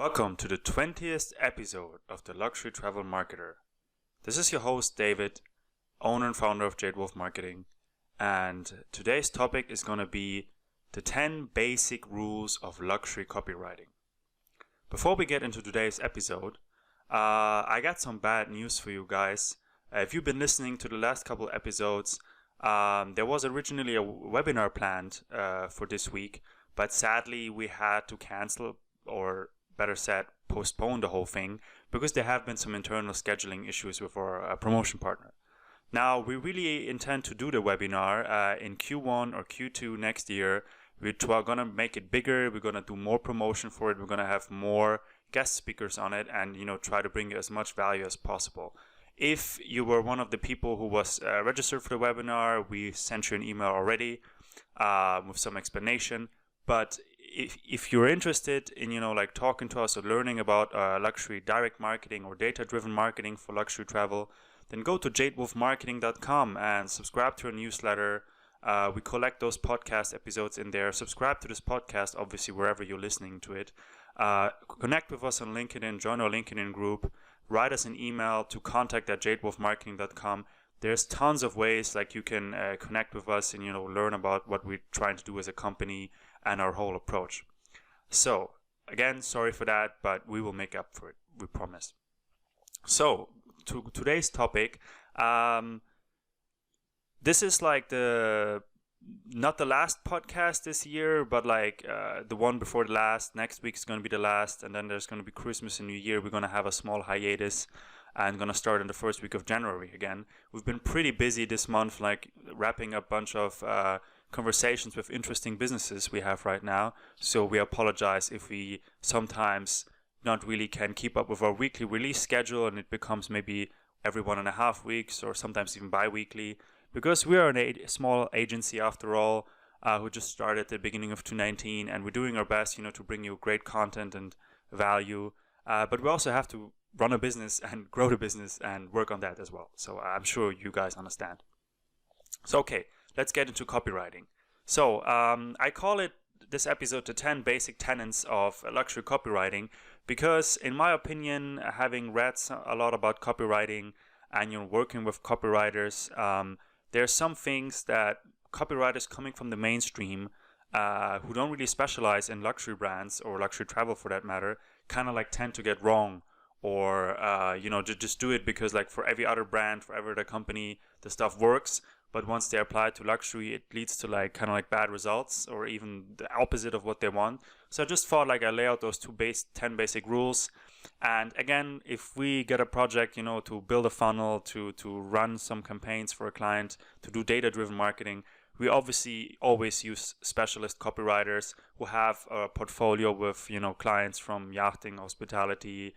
Welcome to the 20th episode of the Luxury Travel Marketer. This is your host David, owner and founder of Jadewolf Marketing, and today's topic is going to be the 10 basic rules of luxury copywriting. Before we get into today's episode, I got some bad news for you guys. If you've been listening to the last couple episodes, there was originally a webinar planned for this week, but sadly we had to cancel, or better said, postpone the whole thing because there have been some internal scheduling issues with our promotion partner. Now, we really intend to do the webinar in Q1 or Q2 next year. We're going to make it bigger. We're going to do more promotion for it. We're going to have more guest speakers on it and, try to bring as much value as possible. If you were one of the people who was registered for the webinar, we sent you an email already with some explanation. But if you're interested in, talking to us or learning about luxury direct marketing or data-driven marketing for luxury travel, then go to jadewolfmarketing.com and subscribe to our newsletter. We collect those podcast episodes in there. Subscribe to this podcast, obviously, wherever you're listening to it. Connect with us on LinkedIn, join our LinkedIn group, write us an email to contact@jadewolfmarketing.com. There's tons of ways you can connect with us and, learn about what we're trying to do as a company and our whole approach. So, again, sorry for that, but we will make up for it, we promise. So, to today's topic, this is not the last podcast this year, but the one before the last. Next week is going to be the last, and then there's going to be Christmas and New Year. We're going to have a small hiatus and going to start in the first week of January again. We've been pretty busy this month, wrapping up a bunch of conversations with interesting businesses we have right now. So we apologize if we sometimes not really can keep up with our weekly release schedule and it becomes maybe every 1.5 weeks or sometimes even bi-weekly, because we are a small agency after all, who just started at the beginning of 2019, and we're doing our best, to bring you great content and value. But we also have to run a business and grow the business and work on that as well. So I'm sure you guys understand. So, okay, let's get into copywriting. So I call this episode the 10 basic tenets of luxury copywriting because, in my opinion, having read a lot about copywriting and working with copywriters, there are some things that copywriters coming from the mainstream who don't really specialize in luxury brands or luxury travel for that matter kind of tend to get wrong, or just do it because for every other brand, for every other company, the stuff works. But once they apply it to luxury, it leads to bad results or even the opposite of what they want. So I just thought I lay out those 10 basic rules. And again, if we get a project, to build a funnel, to run some campaigns for a client, to do data-driven marketing, we obviously always use specialist copywriters who have a portfolio with, clients from yachting, hospitality,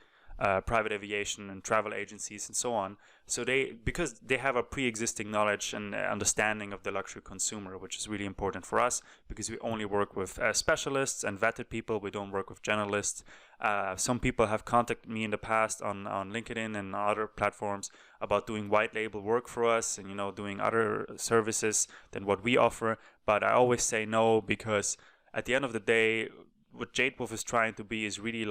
private aviation and travel agencies and so on. So because they have a pre-existing knowledge and understanding of the luxury consumer, which is really important for us because we only work with specialists and vetted people. We don't work with generalists. Some people have contacted me in the past on LinkedIn and other platforms about doing white label work for us and, doing other services than what we offer. But I always say no, because at the end of the day, what Jadewolf is trying to be is really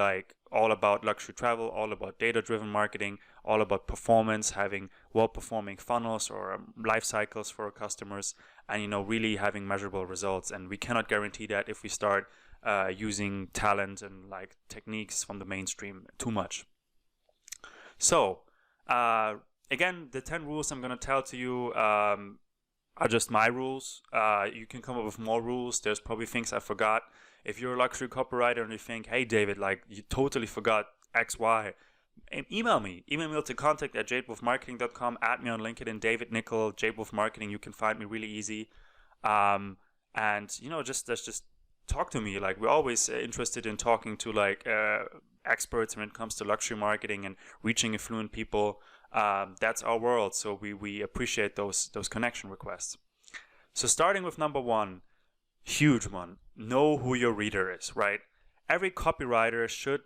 all about luxury travel, all about data-driven marketing, all about performance, having well-performing funnels or life cycles for our customers, and really having measurable results. And we cannot guarantee that if we start using talent and techniques from the mainstream too much. So again, the 10 rules I'm going to tell to you are just my rules. You can come up with more rules. There's probably things I forgot. If you're a luxury copywriter and you think, hey, David, you totally forgot X, Y, email me. Email me to contact@jadewolfmarketing.com. Add me on LinkedIn, David Nickel, Jadewolf Marketing. You can find me really easy. And, just talk to me. We're always interested in talking to, experts when it comes to luxury marketing and reaching affluent people. That's our world. So we appreciate those connection requests. So starting with number 1, huge one. Know who your reader is, right? Every copywriter should,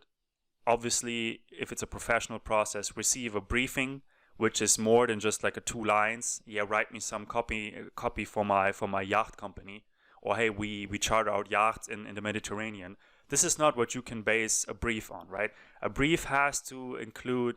obviously, if it's a professional process, receive a briefing, which is more than just 2 lines. Yeah, write me some copy for my yacht company, or hey, we charter out yachts in the Mediterranean. This is not what you can base a brief on, right? A brief has to include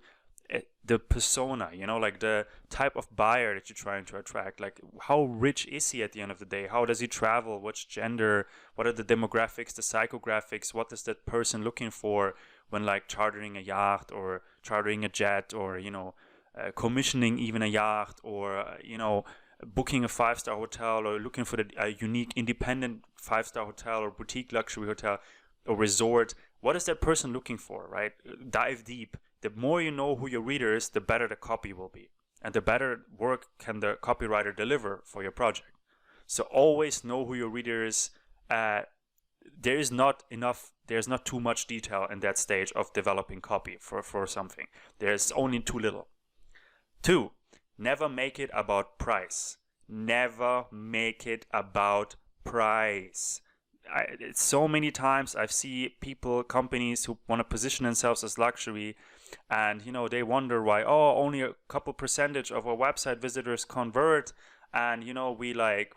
the persona, like the type of buyer that you're trying to attract. Like, how rich is he at the end of the day? How does he travel? What's gender? What are the demographics, the psychographics? What is that person looking for when like chartering a yacht or chartering a jet, or commissioning even a yacht, or booking a 5-star hotel, or looking for a unique independent 5-star hotel or boutique luxury hotel or resort? What is that person looking for, right? Dive deep. The more you know who your reader is, the better the copy will be, and the better work can the copywriter deliver for your project. So always know who your reader is. There's not too much detail in that stage of developing copy for something. There's only too little. 2, never make it about price. Never make it about price. So many times I've seen companies who want to position themselves as luxury, and they wonder why only a couple percentage of our website visitors convert, and we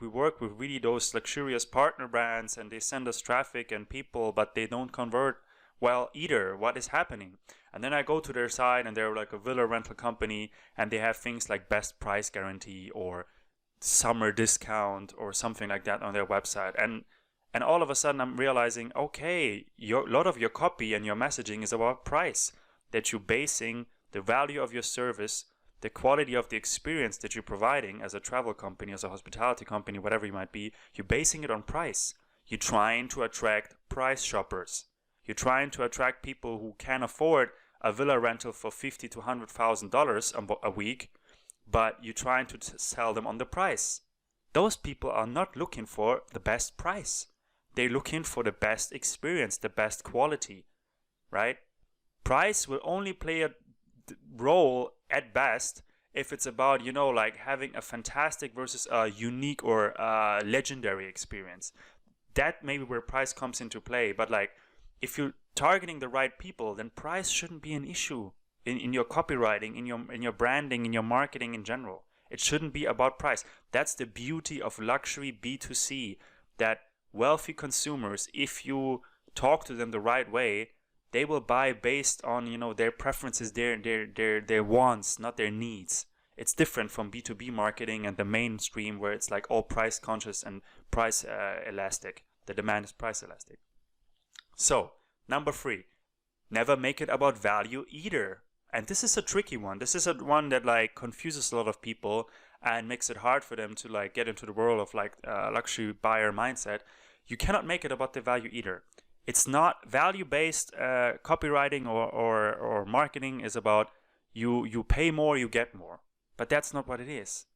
work with really those luxurious partner brands, and they send us traffic and people, but they don't convert well either. What is happening? And then I go to their site, and they're like a villa rental company, and they have things like best price guarantee or summer discount or something like that on their website, and all of a sudden I'm realizing, okay, a lot of your copy and your messaging is about price, that you're basing the value of your service, the quality of the experience that you're providing as a travel company, as a hospitality company, whatever you might be, you're basing it on price. You're trying to attract price shoppers. You're trying to attract people who can afford a villa rental for $50,000 to $100,000 a week, but you're trying to sell them on the price. Those people are not looking for the best price. They're looking for the best experience, the best quality, right? Price will only play a role at best if it's about, having a fantastic versus a unique or a legendary experience. That may be where price comes into play. But if you're targeting the right people, then price shouldn't be an issue in your copywriting, in your branding, in your marketing in general. It shouldn't be about price. That's the beauty of luxury B2C, that wealthy consumers, if you talk to them the right way, they will buy based on their preferences, their wants, not their needs. It's different from B2B marketing and the mainstream, where it's like all price conscious and price elastic. The demand is price elastic. So, number 3, never make it about value either. And this is a tricky one. This is one that confuses a lot of people and makes it hard for them to get into the world of luxury buyer mindset. You cannot make it about the value either. It's not value-based copywriting or marketing is about you pay more, you get more. But that's not what it is.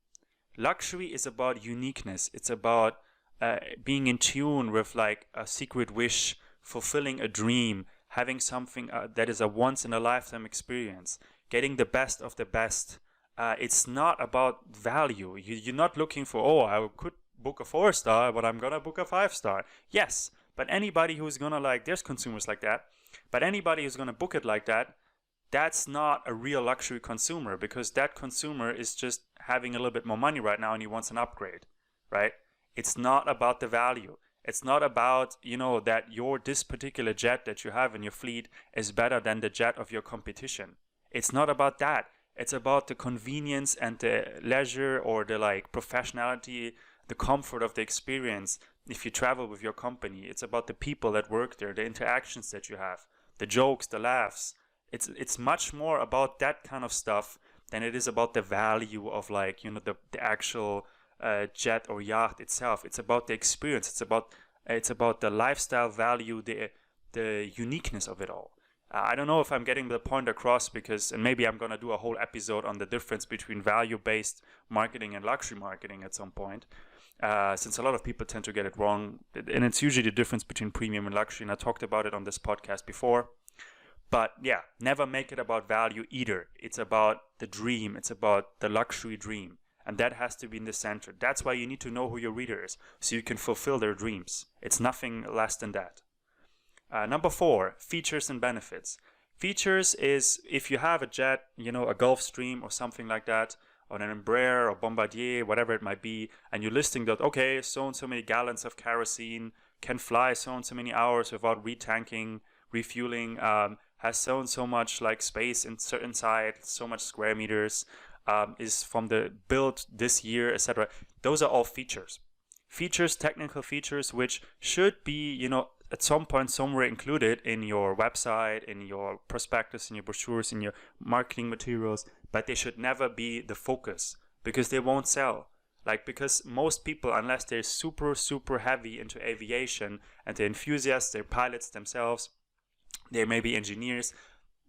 Luxury is about uniqueness. It's about being in tune with a secret wish, fulfilling a dream, having something that is a once-in-a-lifetime experience, getting the best of the best. It's not about value. You're not looking for, I could book a 4-star, but I'm going to book a 5-star. Yes, but anybody who's going to there's consumers like that, but anybody who's going to book it like that, that's not a real luxury consumer, because that consumer is just having a little bit more money right now and he wants an upgrade, right? It's not about the value. It's not about, that this particular jet that you have in your fleet is better than the jet of your competition. It's not about that. It's about the convenience and the leisure, or the professionality, the comfort of the experience. If you travel with your company, it's about the people that work there, the interactions that you have, the jokes, the laughs. It's much more about that kind of stuff than it is about the value of the actual jet or yacht itself. It's about the experience. It's about the lifestyle value, the uniqueness of it all. I don't know if I'm getting the point across, and maybe I'm going to do a whole episode on the difference between value-based marketing and luxury marketing at some point, since a lot of people tend to get it wrong. And it's usually the difference between premium and luxury, and I talked about it on this podcast before. But yeah, never make it about value either. It's about the dream. It's about the luxury dream. And that has to be in the center. That's why you need to know who your reader is, so you can fulfill their dreams. It's nothing less than that. Number 4, features and benefits. Features is if you have a jet, a Gulfstream or something like that, on an Embraer or Bombardier, whatever it might be, and you're listing that, okay, so and so many gallons of kerosene, can fly so and so many hours without retanking, refueling, has so and so much like space inside, so much square meters, is from the build this year, etc. Those are all features, technical features, which should be, you know, at some point somewhere included in your website, in your prospectus, in your brochures, in your marketing materials, but they should never be the focus, because they won't sell. Like, because most people, unless they're super, super heavy into aviation and they're enthusiasts, they're pilots themselves, they may be engineers,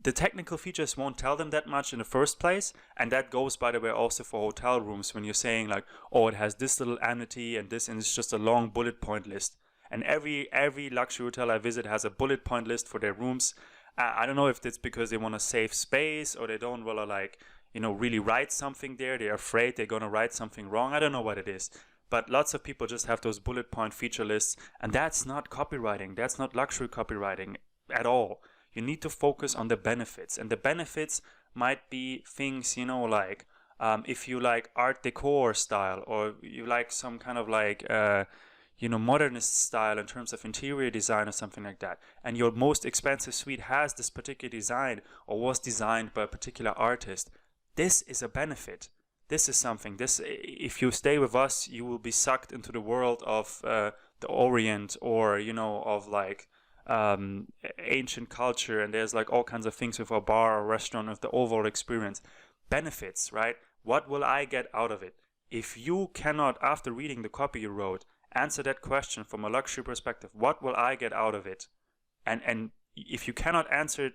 the technical features won't tell them that much in the first place. And that goes, by the way, also for hotel rooms, when you're saying like, oh, it has this little amenity and this, and it's just a long bullet point list. And every luxury hotel I visit has a bullet point list for their rooms. I don't know if it's because they want to save space, or they don't want to, like, you know, really write something there. They're afraid they're going to write something wrong. I don't know what it is. But lots of people just have those bullet point feature lists. And that's not copywriting. That's not luxury copywriting at all. You need to focus on the benefits. And the benefits might be things, you know, like if you like art decor style, or you like some kind of like, you know, modernist style in terms of interior design or something like that, and your most expensive suite has this particular design or was designed by a particular artist, this is a benefit. This is something. This, if you stay with us, you will be sucked into the world of the Orient, or, you know, of like ancient culture, and there's like all kinds of things with a bar or restaurant, with the overall experience. Benefits, right? What will I get out of it? If you cannot, after reading the copy you wrote, answer that question from a luxury perspective, what will I get out of it? And if you cannot answer it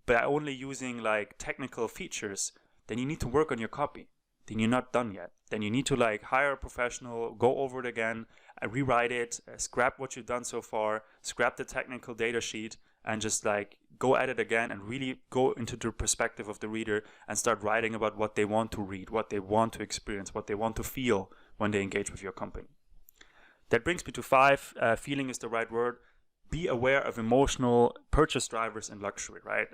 by only using like technical features, then you need to work on your copy. Then you're not done yet. Then you need to like hire a professional, go over it again, rewrite it, scrap what you've done so far, scrap the technical data sheet, and just like go at it again and really go into the perspective of the reader and start writing about what they want to read, what they want to experience, what they want to feel when they engage with your company. That brings me to 5. Feeling is the right word. Be aware of emotional purchase drivers in luxury, right?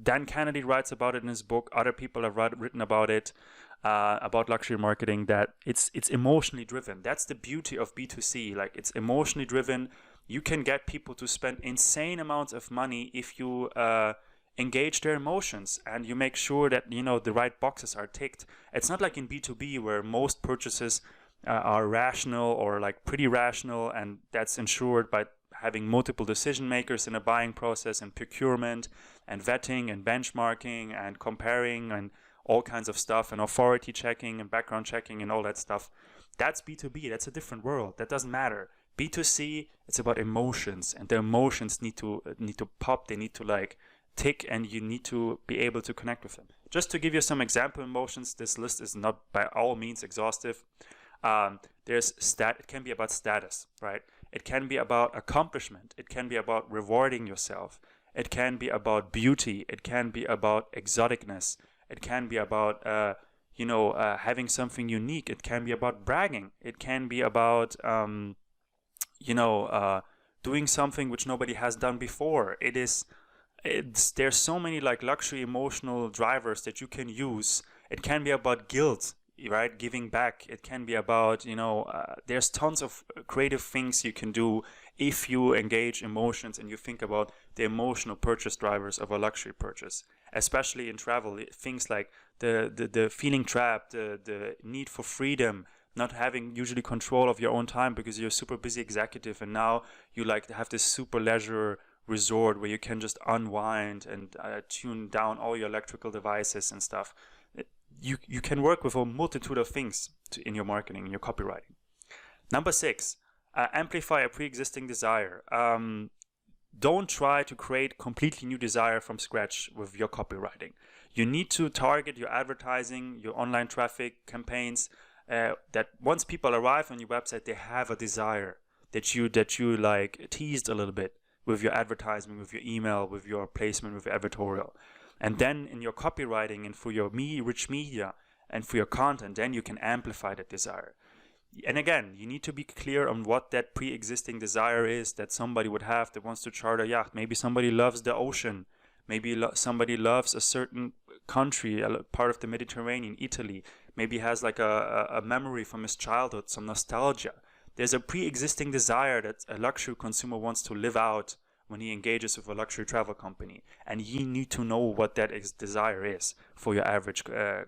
Dan Kennedy writes about it in his book. Other people have written about it, about luxury marketing, that it's emotionally driven. That's the beauty of B2C. Like, it's emotionally driven. You can get people to spend insane amounts of money if you engage their emotions and you make sure that, you know, the right boxes are ticked. It's not like in B2B where most purchases are rational, or like pretty rational, and that's ensured by having multiple decision makers in a buying process, and procurement and vetting and benchmarking and comparing and all kinds of stuff, and authority checking and background checking and all that stuff. That's B2B. That's a different world. That doesn't matter. B2C, it's about emotions, and the emotions need to pop. They need to like tick, and you need to be able to connect with them. Just to give you some example emotions, this list is not by all means exhaustive. It can be about status, right? It can be about accomplishment. It can be about rewarding yourself. It can be about beauty. It can be about exoticness. It can be about, having something unique. It can be about bragging. It can be about, doing something which nobody has done before. There's so many like luxury emotional drivers that you can use. It can be about guilt, right? Giving back. It can be about, there's tons of creative things you can do if you engage emotions and you think about the emotional purchase drivers of a luxury purchase, especially in travel. Things like the feeling trapped, the need for freedom, not having usually control of your own time because you're a super busy executive, and now you like to have this super leisure resort where you can just unwind and tune down all your electrical devices and stuff. You can work with a multitude of things in your marketing, in your copywriting. Number 6, amplify a pre-existing desire. Don't try to create completely new desire from scratch with your copywriting. You need to target your advertising, your online traffic campaigns, that once people arrive on your website, they have a desire that you like teased a little bit with your advertisement, with your email, with your placement, with your editorial. And then in your copywriting and for your rich media and for your content, then you can amplify that desire. And again, you need to be clear on what that pre-existing desire is that somebody would have that wants to charter a yacht. Maybe somebody loves the ocean. Maybe somebody loves a certain country, a part of the Mediterranean, Italy. Maybe has like a memory from his childhood, some nostalgia. There's a pre-existing desire that a luxury consumer wants to live out when he engages with a luxury travel company. And you need to know what that desire is for your average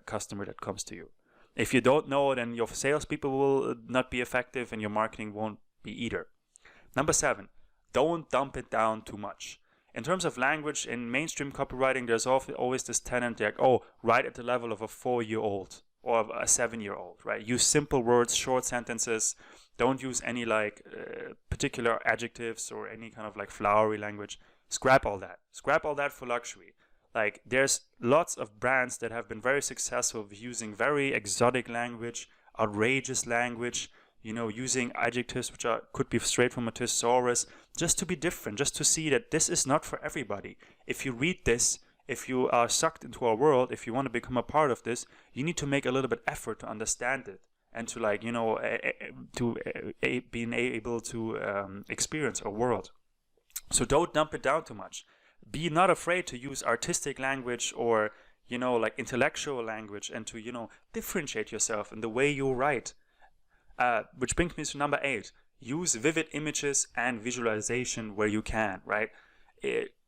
customer that comes to you. If you don't know, then your salespeople will not be effective and your marketing won't be either. Number 7, don't dump it down too much. In terms of language, in mainstream copywriting, there's always this tenant like, oh, write at the level of a 4-year-old or a 7-year-old, right? Use simple words, short sentences. Don't use any like particular adjectives or any kind of like flowery language. Scrap all that. Scrap all that for luxury. Like, there's lots of brands that have been very successful with using very exotic language, outrageous language, using adjectives which could be straight from a thesaurus, just to be different, just to see that this is not for everybody. If you read this, if you are sucked into our world, if you want to become a part of this, you need to make a little bit effort to understand it and to being able to experience our world. So don't dump it down too much. Be not afraid to use artistic language or, like intellectual language, and to, differentiate yourself in the way you write. Which brings me to number 8. Use vivid images and visualization where you can, right?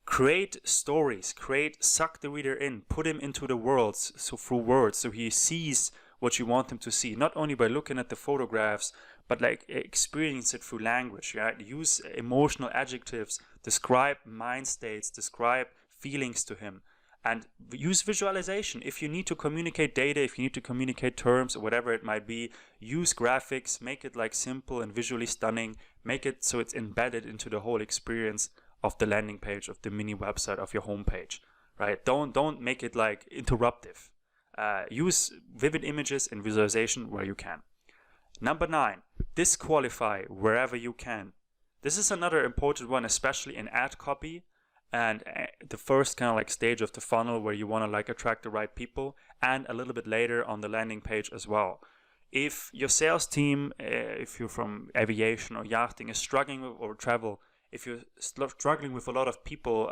Create stories, suck the reader in, put him into the worlds, so through words, so he sees what you want him to see, not only by looking at the photographs, but like experience it through language, right? Use emotional adjectives, describe mind states, describe feelings to him, and use visualization. If you need to communicate data, if you need to communicate terms or whatever it might be, use graphics, make it like simple and visually stunning, make it so it's embedded into the whole experience of the landing page, of the mini website, of your homepage, right? Don't make it like interruptive. Use vivid images and visualization where you can. Number 9, disqualify wherever you can. This is another important one, especially in ad copy and the first kind of like stage of the funnel where you want to like attract the right people, and a little bit later on the landing page as well. If your sales team, if you're from aviation or yachting, is struggling with, or travel, if you're struggling with a lot of people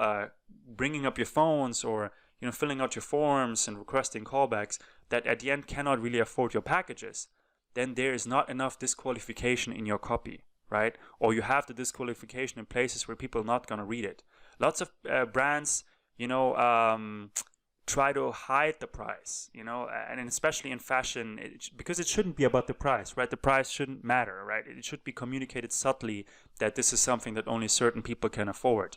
bringing up your phones or filling out your forms and requesting callbacks that at the end cannot really afford your packages, then there is not enough disqualification in your copy, right? Or you have the disqualification in places where people are not going to read it. Lots of brands, try to hide the price, and especially in fashion, because it shouldn't be about the price, right? The price shouldn't matter, right? It should be communicated subtly that this is something that only certain people can afford.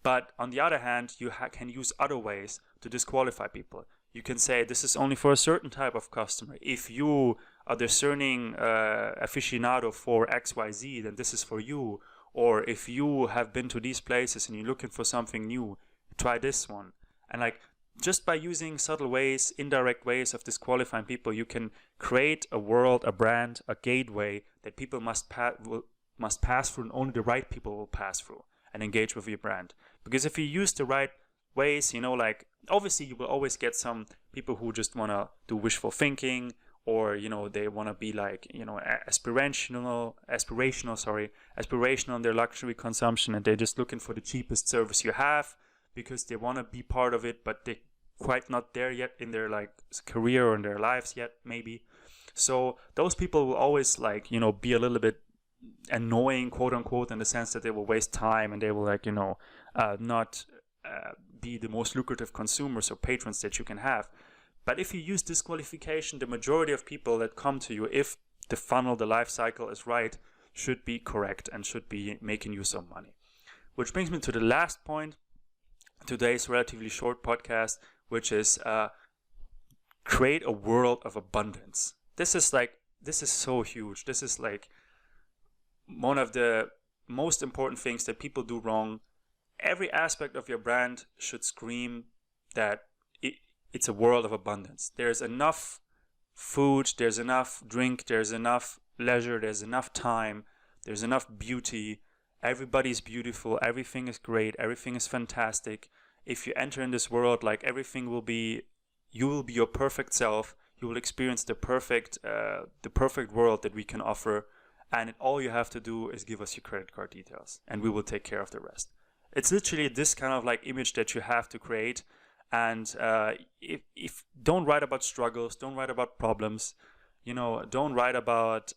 But on the other hand, you can use other ways to disqualify people. You can say this is only for a certain type of customer. If you are discerning aficionado for XYZ, then this is for you. Or if you have been to these places and you're looking for something new, try this one. And like, just by using subtle ways, indirect ways of disqualifying people, you can create a world, a brand, a gateway that people must pass through, and only the right people will pass through and engage with your brand. Because if you use the right ways, like, obviously you will always get some people who just want to do wishful thinking, or they want to be like aspirational in their luxury consumption, and they're just looking for the cheapest service you have because they want to be part of it, but they quite not there yet in their like career or in their lives yet, maybe. So those people will always like be a little bit annoying, quote unquote, in the sense that they will waste time and they will like not be the most lucrative consumers or patrons that you can have. But if you use disqualification, the majority of people that come to you, if the funnel, the life cycle is right, should be correct and should be making you some money. Which brings me to the last point, today's relatively short podcast, which is create a world of abundance. This is so huge. This is like one of the most important things that people do wrong. Every aspect of your brand should scream that it's a world of abundance. There's enough food, there's enough drink, there's enough leisure, there's enough time, there's enough beauty. Everybody's beautiful, everything is great, everything is fantastic. If you enter in this world, like everything will be, you will be your perfect self. You will experience the perfect world that we can offer. And all you have to do is give us your credit card details, and we will take care of the rest. It's literally this kind of like image that you have to create. And if don't write about struggles, don't write about problems, don't write about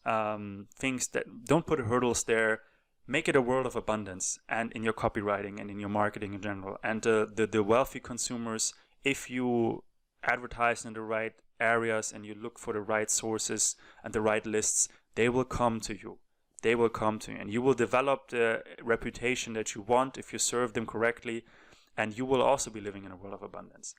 things that don't put hurdles there. Make it a world of abundance, and in your copywriting and in your marketing in general. And the wealthy consumers, if you advertise in the right areas and you look for the right sources and the right lists, they will come to you. They will come to you, and you will develop the reputation that you want if you serve them correctly, and you will also be living in a world of abundance.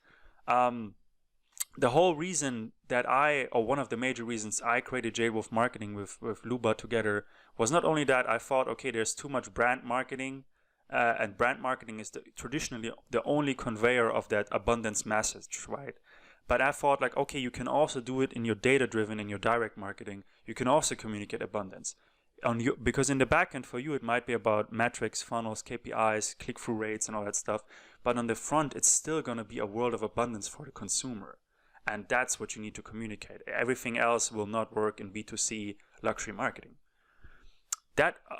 The whole reason that one of the major reasons I created Jadewolf Marketing with Luba together was not only that I thought, okay, there's too much brand marketing, and brand marketing is traditionally the only conveyor of that abundance message, right? But I thought like, okay, you can also do it in your data-driven, in your direct marketing. You can also communicate abundance. Because in the back end for you, it might be about metrics, funnels, KPIs, click-through rates, and all that stuff. But on the front, it's still going to be a world of abundance for the consumer. And that's what you need to communicate. Everything else will not work in B2C luxury marketing.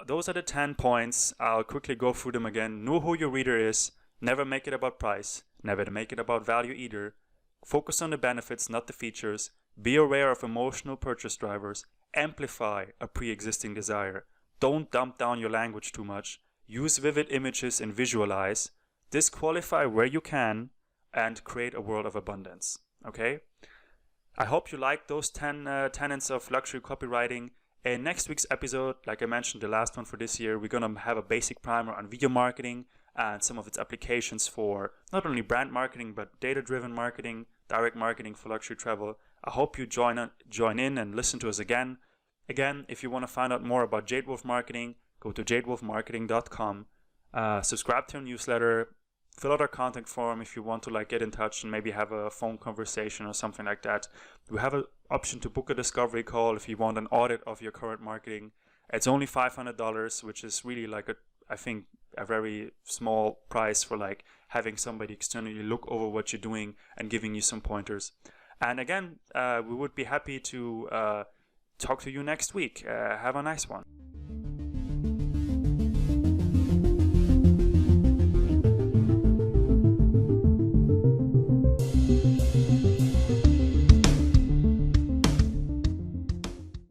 Those are the 10 points. I'll quickly go through them again. Know who your reader is. Never make it about price. Never make it about value either. Focus on the benefits, not the features. Be aware of emotional purchase drivers. Amplify a pre-existing desire. Don't dump down your language too much. Use vivid images and visualize. Disqualify where you can, and create a world of abundance. Okay? I hope you like those 10 tenets of luxury copywriting. In next week's episode, like I mentioned, the last one for this year, we're going to have a basic primer on video marketing and some of its applications for not only brand marketing, but data-driven marketing, direct marketing for luxury travel. I hope you join in and listen to us again. Again, if you want to find out more about Jadewolf Marketing, go to jadewolfmarketing.com. Subscribe to our newsletter. Fill out our contact form if you want to get in touch and maybe have a phone conversation or something like that. We have an option to book a discovery call if you want an audit of your current marketing. It's only $500, which is really I think a very small price for having somebody externally look over what you're doing and giving you some pointers. And again, we would be happy to talk to you next week. Have a nice one.